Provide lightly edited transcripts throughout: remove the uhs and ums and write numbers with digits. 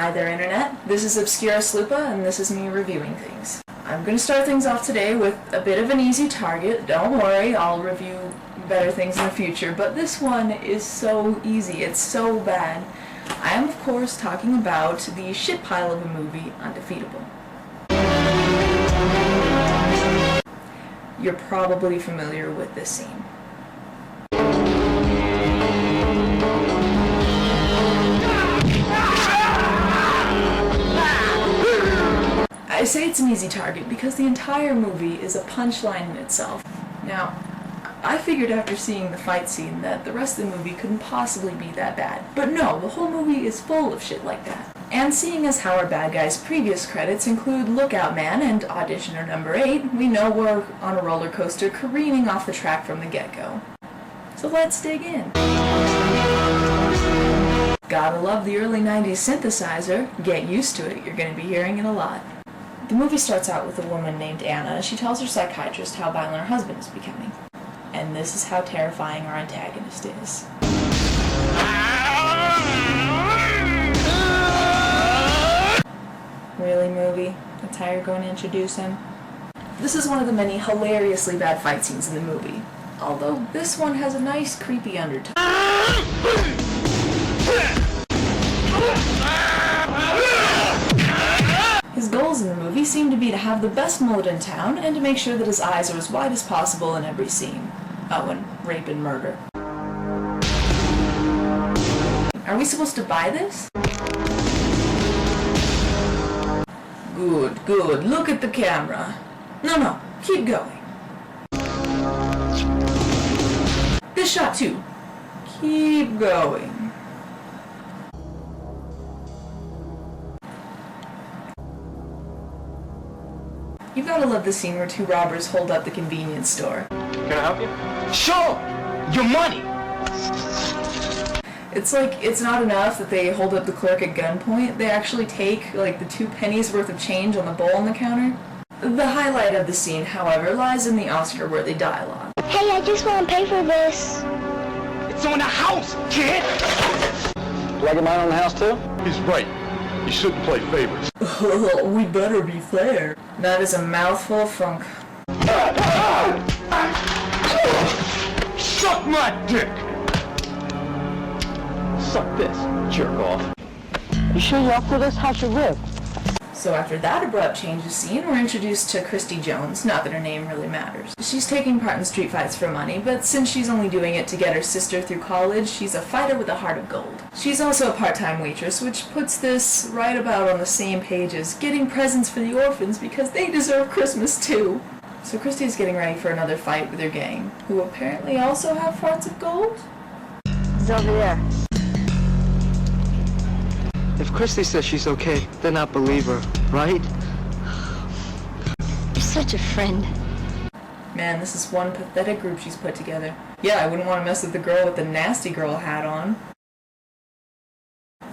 Hi there, Internet. This is Obscurus Lupa, and this is me reviewing things. I'm going to start things off today with a bit of an easy target. Don't worry, I'll review better things in the future, but this one is so easy, it's so bad. I am, of course, talking about the shit pile of a movie, Undefeatable. You're probably familiar with this scene. I say it's an easy target because the entire movie is a punchline in itself. Now, I figured after seeing the fight scene that the rest of the movie couldn't possibly be that bad. But no, the whole movie is full of shit like that. And seeing as how our bad guy's previous credits include Lookout Man and Auditioner number 8, we know we're on a roller coaster careening off the track from the get-go. So let's dig in. Gotta love the early 90s synthesizer. Get used to it, you're gonna be hearing it a lot. The movie starts out with a woman named Anna. She tells her psychiatrist how violent her husband is becoming. And this is how terrifying our antagonist is. Really, movie? That's how you're going to introduce him? This is one of the many hilariously bad fight scenes in the movie. Although this one has a nice creepy undertone. His goals in the movie seem to be to have the best mullet in town and to make sure that his eyes are as wide as possible in every scene. Oh, and rape and murder. Are we supposed to buy this? Good, good. Look at the camera. No, keep going. This shot too. Keep going. You've gotta love the scene where two robbers hold up the convenience store. Can I help you? Sure! Your money! It's like, it's not enough that they hold up the clerk at gunpoint. They actually take, like, the 2 pennies worth of change on the bowl on the counter. The highlight of the scene, however, lies in the Oscar-worthy dialogue. Hey, I just want to pay for this. It's on the house, kid! Do I get mine on the house too? He's right. You shouldn't play favorites. We better be fair. That is a mouthful of funk. Suck my dick! Suck this, jerk off. You sure you're up for this? How's your rib? So after that abrupt change of scene, we're introduced to Christy Jones, not that her name really matters. She's taking part in street fights for money, but since she's only doing it to get her sister through college, she's a fighter with a heart of gold. She's also a part-time waitress, which puts this right about on the same page as getting presents for the orphans because they deserve Christmas too. So Christy's getting ready for another fight with her gang, who apparently also have hearts of gold? It's over there. If Christy says she's okay, then I believe her, right? You're such a friend. Man, this is one pathetic group she's put together. Yeah, I wouldn't want to mess with the girl with the nasty girl hat on.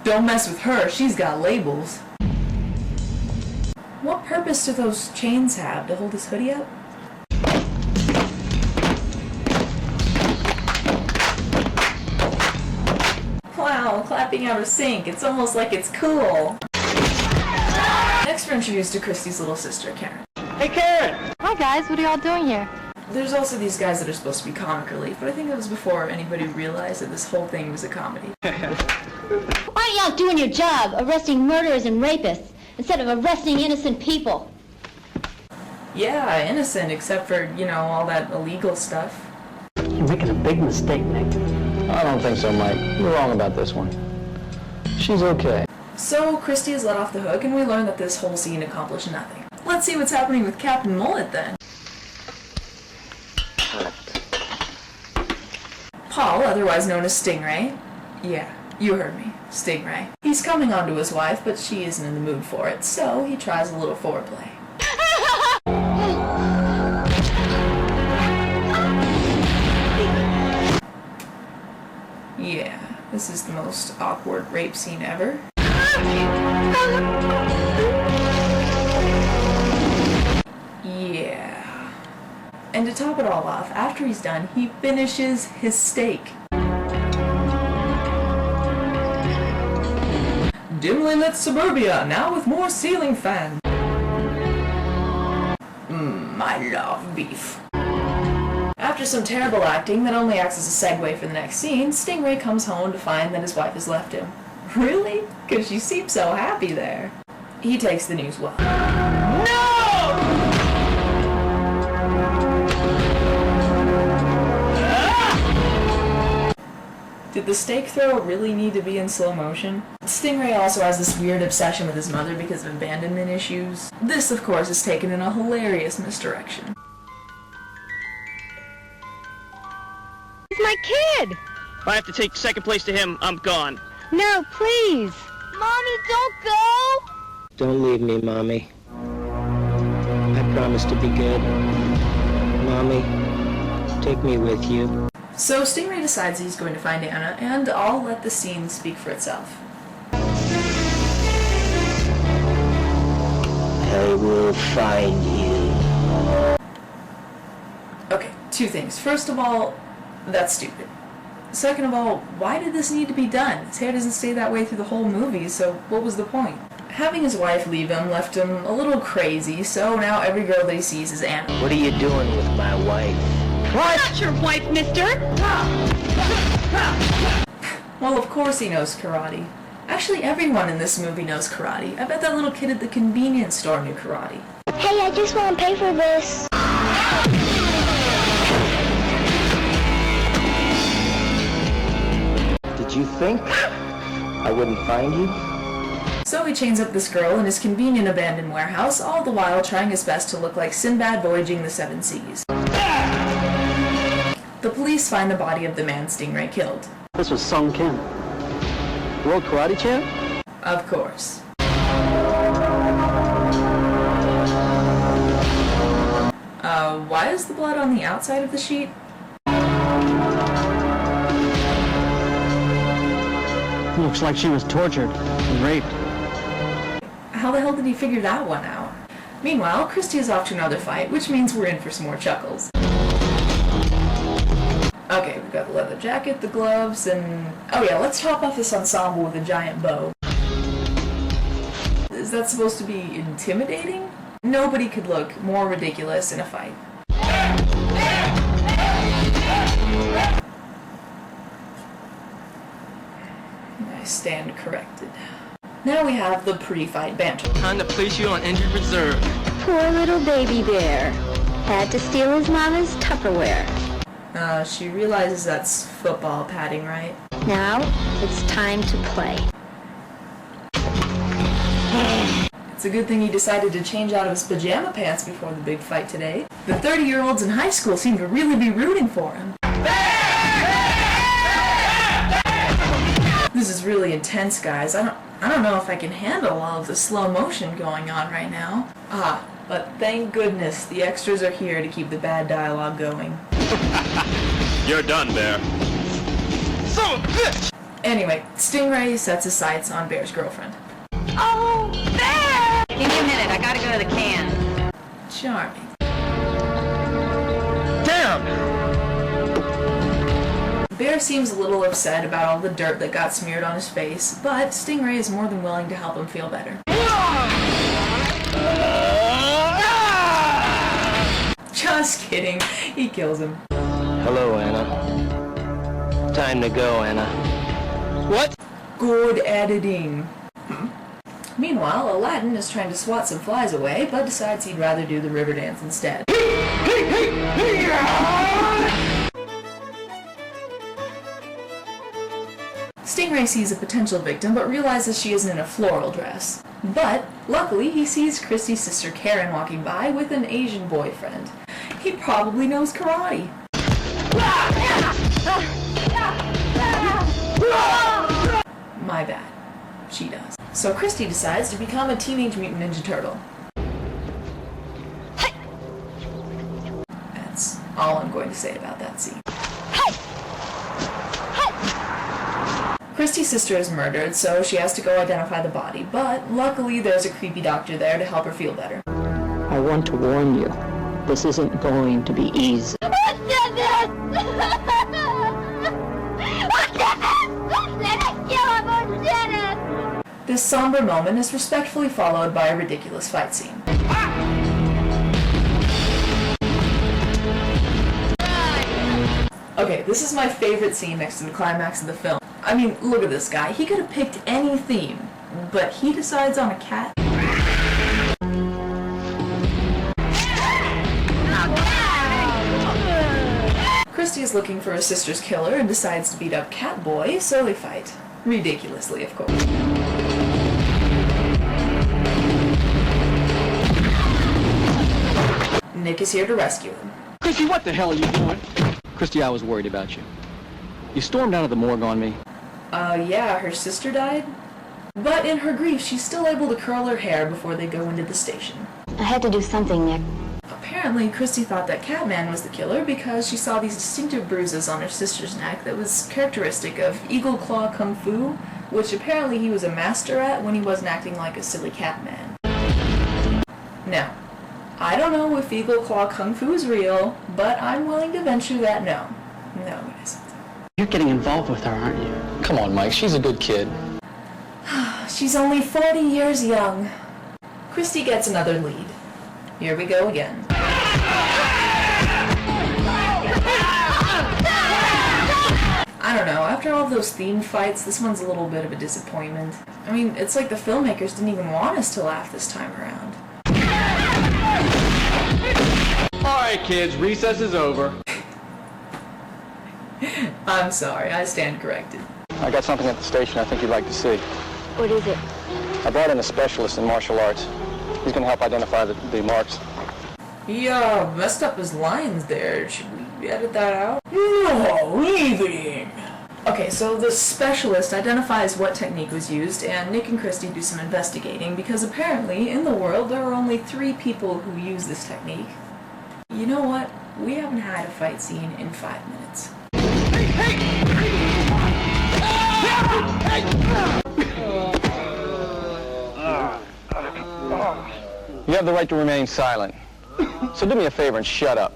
Don't mess with her, she's got labels. What purpose do those chains have? To hold his hoodie up? Wow, clapping out a sink. It's almost like it's cool. Next we're introduced to Christy's little sister, Karen. Hey, Karen! Hi guys, what are y'all doing here? There's also these guys that are supposed to be comic relief, but I think it was before anybody realized that this whole thing was a comedy. Why aren't y'all doing your job, arresting murderers and rapists, instead of arresting innocent people? Yeah, innocent, except for, you know, all that illegal stuff. You're making a big mistake, Nick. I don't think so, Mike. You're wrong about this one. She's okay. So, Christy is let off the hook, and we learn that this whole scene accomplished nothing. Let's see what's happening with Captain Mullet, then. Paul, otherwise known as Stingray. Yeah, you heard me. Stingray. He's coming on to his wife, but she isn't in the mood for it, so he tries a little foreplay. Yeah, this is the most awkward rape scene ever. Yeah. And to top it all off, after he's done, he finishes his steak. Dimly lit suburbia, now with more ceiling fans. I love beef. After some terrible acting that only acts as a segue for the next scene, Stingray comes home to find that his wife has left him. Really? Because she seems so happy there. He takes the news well. Did the stake throw really need to be in slow motion? Stingray also has this weird obsession with his mother because of abandonment issues. This, of course, is taken in a hilarious misdirection. He's my kid! If I have to take second place to him, I'm gone. No, please! Mommy, don't go! Don't leave me, Mommy. I promise to be good. Mommy, take me with you. So Stingray decides he's going to find Anna, and I'll let the scene speak for itself. I will find you. Okay, two things. First of all, that's stupid. Second of all, why did this need to be done? His hair doesn't stay that way through the whole movie, so what was the point? Having his wife leave him left him a little crazy, so now every girl that he sees is Anna. What are you doing with my wife? Not your wife, mister! Well, of course he knows karate. Actually, everyone in this movie knows karate. I bet that little kid at the convenience store knew karate. Hey, I just want to pay for this. Did you think I wouldn't find you? So he chains up this girl in his convenient abandoned warehouse, all the while trying his best to look like Sinbad voyaging the seven seas. The police find the body of the man Stingray killed. This was Sung Kim, world karate champ? Of course. Why is the blood on the outside of the sheet? Looks like she was tortured and raped. How the hell did he figure that one out? Meanwhile, Christy is off to another fight, which means we're in for some more chuckles. Okay, we've got the leather jacket, the gloves, and... oh yeah, let's top off this ensemble with a giant bow. Is that supposed to be intimidating? Nobody could look more ridiculous in a fight. I stand corrected. Now we have the pre-fight banter. Time to place you on injured reserve. Poor little baby bear. Had to steal his mama's Tupperware. She realizes that's football padding, right? Now, it's time to play. It's a good thing he decided to change out of his pajama pants before the big fight today. The 30-year-olds in high school seem to really be rooting for him. This is really intense, guys. I don't know if I can handle all of the slow motion going on right now. But thank goodness the extras are here to keep the bad dialogue going. You're done, Bear. Son of a bitch! Anyway, Stingray sets his sights on Bear's girlfriend. Oh, Bear! Give me a minute, I gotta go to the can. Charming. Damn! Bear seems a little upset about all the dirt that got smeared on his face, but Stingray is more than willing to help him feel better. Just kidding. He kills him. Hello, Anna. Time to go, Anna. What? Good editing. Meanwhile, Aladdin is trying to swat some flies away, but decides he'd rather do the river dance instead. Stingray sees a potential victim, but realizes she isn't in a floral dress. But, luckily, he sees Christy's sister Karen walking by with an Asian boyfriend. He probably knows karate. My bad. She does. So Christy decides to become a Teenage Mutant Ninja Turtle. That's all I'm going to say about that scene. Christy's sister is murdered, so she has to go identify the body, but luckily there's a creepy doctor there to help her feel better. I want to warn you, this isn't going to be easy. This somber moment is respectfully followed by a ridiculous fight scene. Okay, this is my favorite scene next to the climax of the film. I mean, look at this guy. He could have picked any theme, but he decides on a cat. Christy is looking for her sister's killer and decides to beat up Catboy, so they fight. Ridiculously, of course. Nick is here to rescue him. Christy, what the hell are you doing? Christy, I was worried about you. You stormed out of the morgue on me. Yeah, her sister died. But in her grief, she's still able to curl her hair before they go into the station. I had to do something, Nick. Apparently, Christy thought that Catman was the killer because she saw these distinctive bruises on her sister's neck that was characteristic of Eagle Claw Kung Fu, which apparently he was a master at when he wasn't acting like a silly Catman. Now, I don't know if Eagle Claw Kung Fu is real, but I'm willing to venture that no, it isn't. You're getting involved with her, aren't you? Come on, Mike. She's a good kid. She's only 40 years young. Christy gets another lead. Here we go again. I don't know, after all those themed fights, this one's a little bit of a disappointment. I mean, it's like the filmmakers didn't even want us to laugh this time around. Alright kids, recess is over. I'm sorry, I stand corrected. I got something at the station I think you'd like to see. What is it? I brought in a specialist in martial arts. He's going to help identify the marks. He, messed up his lines there. Should we edit that out? No, leaving! Okay, so the specialist identifies what technique was used, and Nick and Christy do some investigating, because apparently, in the world, there are only 3 people who use this technique. You know what? We haven't had a fight scene in 5 minutes. You have the right to remain silent. So do me a favor and shut up.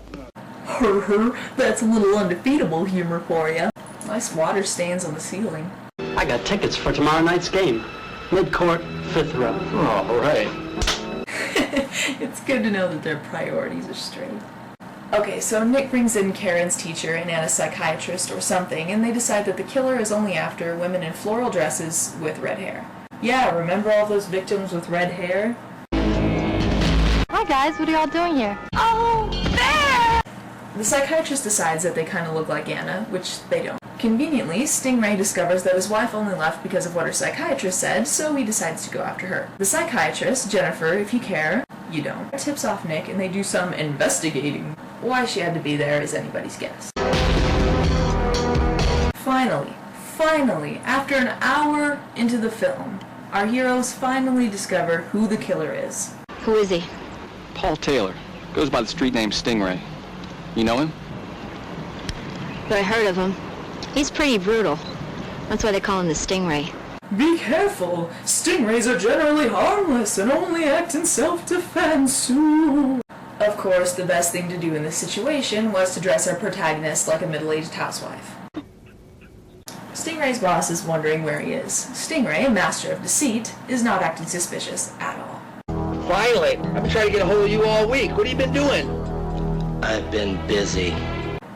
That's a little undefeatable humor for ya. Nice water stains on the ceiling. I got tickets for tomorrow night's game. Mid-court, 5th row. Oh, all right. It's good to know that their priorities are straight. Okay, so Nick brings in Karen's teacher and Anna's psychiatrist or something, and they decide that the killer is only after women in floral dresses with red hair. Yeah, remember all those victims with red hair? Hi guys, what are y'all doing here? Oh, there! The psychiatrist decides that they kind of look like Anna, which they don't. Conveniently, Stingray discovers that his wife only left because of what her psychiatrist said, so he decides to go after her. The psychiatrist, Jennifer, if you care, you don't, tips off Nick and they do some investigating. Why she had to be there is anybody's guess. Finally, after an hour into the film, our heroes finally discover who the killer is. Who is he? Paul Taylor. Goes by the street name Stingray. You know him? I heard of him. He's pretty brutal. That's why they call him the Stingray. Be careful! Stingrays are generally harmless and only act in self-defense. Ooh. Of course, the best thing to do in this situation was to dress our protagonist like a middle-aged housewife. Stingray's boss is wondering where he is. Stingray, master of deceit, is not acting suspicious at all. Finally! I've been trying to get a hold of you all week. What have you been doing? I've been busy.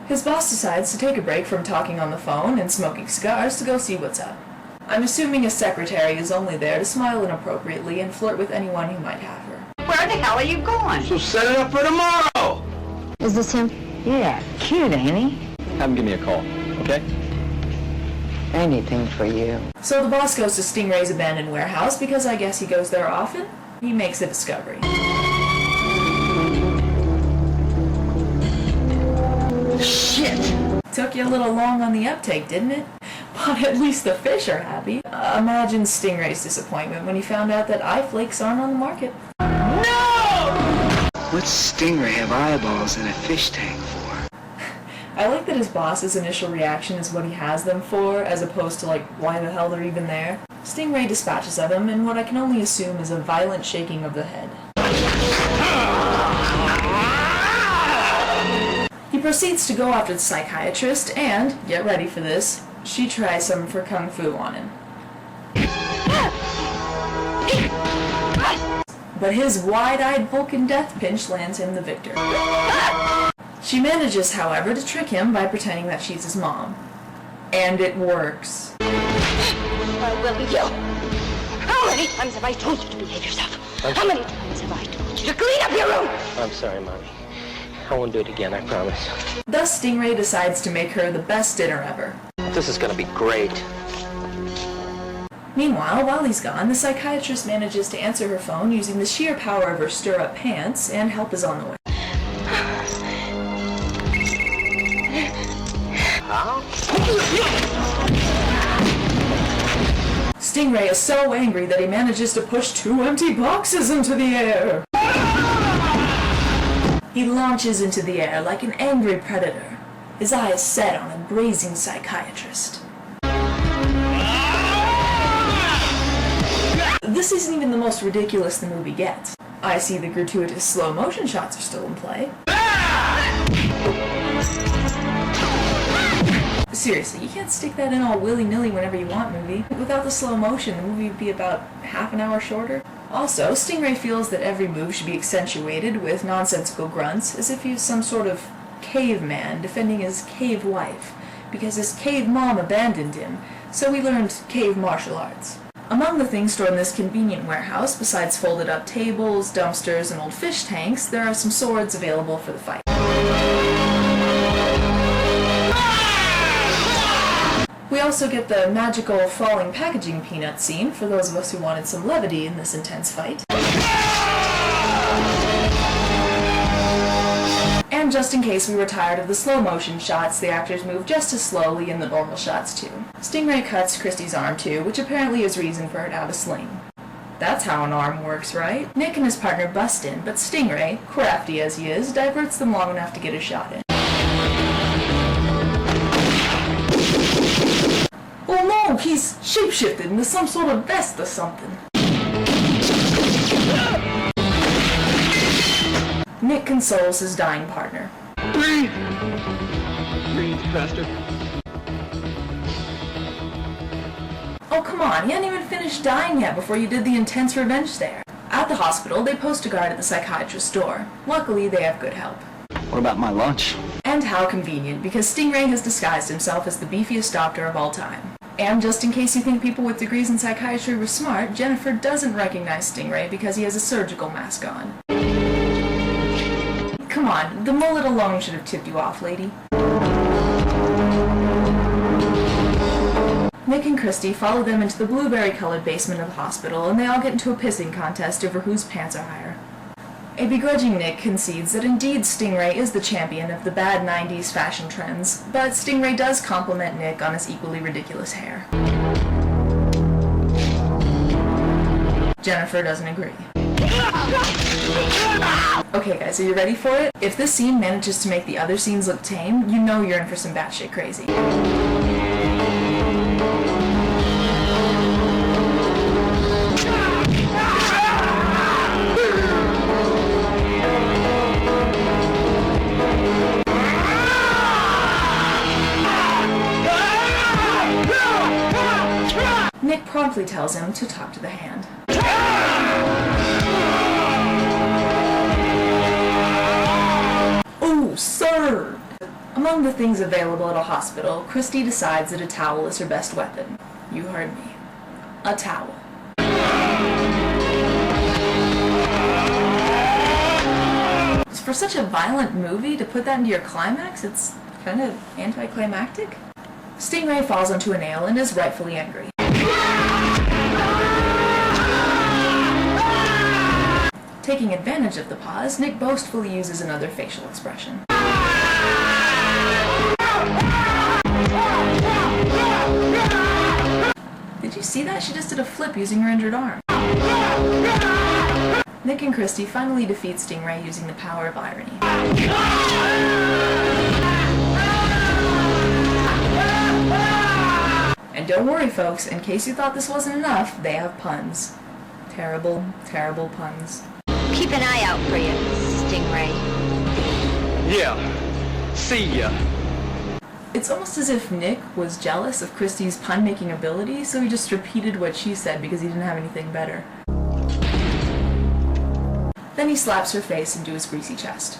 His boss decides to take a break from talking on the phone and smoking cigars to go see what's up. I'm assuming his secretary is only there to smile inappropriately and flirt with anyone who might have her. Where the hell are you going? So set it up for tomorrow! Is this him? Yeah, cute, ain't he? Have him give me a call, okay? Anything for you. So the boss goes to Stingray's abandoned warehouse because I guess he goes there often. He makes a discovery. Shit! Took you a little long on the uptake, didn't it? But at least the fish are happy. Imagine Stingray's disappointment when he found out that eye flakes aren't on the market. No! What's Stingray have eyeballs in a fish tank for? I like that his boss's initial reaction is what he has them for, as opposed to like, why the hell they're even there. Stingray dispatches of him in what I can only assume is a violent shaking of the head. He proceeds to go after the psychiatrist, and, get ready for this, she tries some for Kung Fu on him. but his wide-eyed Vulcan death pinch lands him the victor. She manages, however, to trick him by pretending that she's his mom. And it works. I will be you. How many times have I told you to behave yourself? How many times have I told you to clean up your room? I'm sorry, Mommy. I won't do it again, I promise. Thus, Stingray decides to make her the best dinner ever. This is gonna be great. Meanwhile, while he's gone, the psychiatrist manages to answer her phone using the sheer power of her stir-up pants, and help is on the way. Stingray is so angry that he manages to push 2 empty boxes into the air. He launches into the air like an angry predator, his eyes set on a grazing psychiatrist. This isn't even the most ridiculous the movie gets. I see the gratuitous slow motion shots are still in play. Seriously, you can't stick that in all willy-nilly whenever you want, movie. Without the slow motion, the movie would be about half an hour shorter. Also, Stingray feels that every move should be accentuated with nonsensical grunts, as if he was some sort of caveman defending his cave wife, because his cave mom abandoned him, so he learned cave martial arts. Among the things stored in this convenient warehouse, besides folded-up tables, dumpsters, and old fish tanks, there are some swords available for the fight. We also get the magical falling packaging peanut scene for those of us who wanted some levity in this intense fight. And just in case we were tired of the slow motion shots, the actors move just as slowly in the normal shots too. Stingray cuts Christy's arm too, which apparently is reason for her to have a sling. That's how an arm works, right? Nick and his partner bust in, but Stingray, crafty as he is, diverts them long enough to get a shot in. Oh no, he's shapeshifted into some sort of vest or something. Nick consoles his dying partner. Breathe! Breathe, faster. Oh come on, he hadn't even finished dying yet before you did the intense revenge stare. At the hospital, they post a guard at the psychiatrist's door. Luckily, they have good help. What about my lunch? And how convenient, because Stingray has disguised himself as the beefiest doctor of all time. And just in case you think people with degrees in psychiatry were smart, Jennifer doesn't recognize Stingray because he has a surgical mask on. Come on, the mullet alone should have tipped you off, lady. Nick and Christy follow them into the blueberry-colored basement of the hospital, and they all get into a pissing contest over whose pants are higher. A begrudging Nick concedes that indeed Stingray is the champion of the bad 90s fashion trends, but Stingray does compliment Nick on his equally ridiculous hair. Jennifer doesn't agree. Okay guys, are you ready for it? If this scene manages to make the other scenes look tame, you know you're in for some batshit crazy. Nick promptly tells him to talk to the hand. Oh, sir! Among the things available at a hospital, Christy decides that a towel is her best weapon. You heard me. A towel. For such a violent movie, to put that into your climax, it's kind of anticlimactic. Stingray falls onto a nail and is rightfully angry. Taking advantage of the pause, Nick boastfully uses another facial expression. Did you see that? She just did a flip using her injured arm. Nick and Christy finally defeat Stingray using the power of irony. And don't worry folks, in case you thought this wasn't enough, they have puns. Terrible, terrible puns. Keep an eye out for you, Stingray. Yeah. See ya. It's almost as if Nick was jealous of Christy's pun-making ability, so he just repeated what she said because he didn't have anything better. Then he slaps her face into his greasy chest.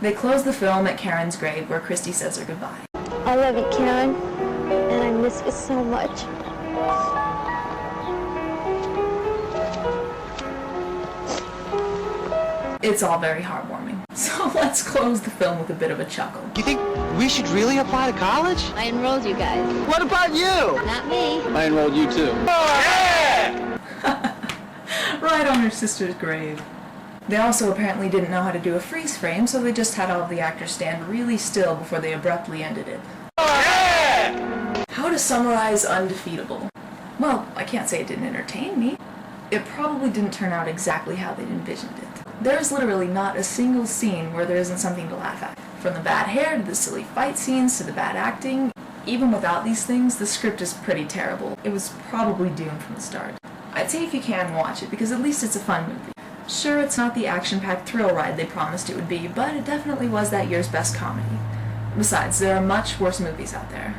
They close the film at Karen's grave where Christy says her goodbye. I love you, Karen, and I miss you so much. It's all very heartwarming. So let's close the film with a bit of a chuckle. You think we should really apply to college? I enrolled you guys. What about you? Not me. I enrolled you too. Right on her sister's grave. They also apparently didn't know how to do a freeze frame, so they just had all of the actors stand really still before they abruptly ended it. How to summarize Undefeatable? Well, I can't say it didn't entertain me. It probably didn't turn out exactly how they'd envisioned it. There's literally not a single scene where there isn't something to laugh at. From the bad hair to the silly fight scenes to the bad acting, even without these things, the script is pretty terrible. It was probably doomed from the start. I'd say if you can, watch it, because at least it's a fun movie. Sure, it's not the action-packed thrill ride they promised it would be, but it definitely was that year's best comedy. Besides, there are much worse movies out there.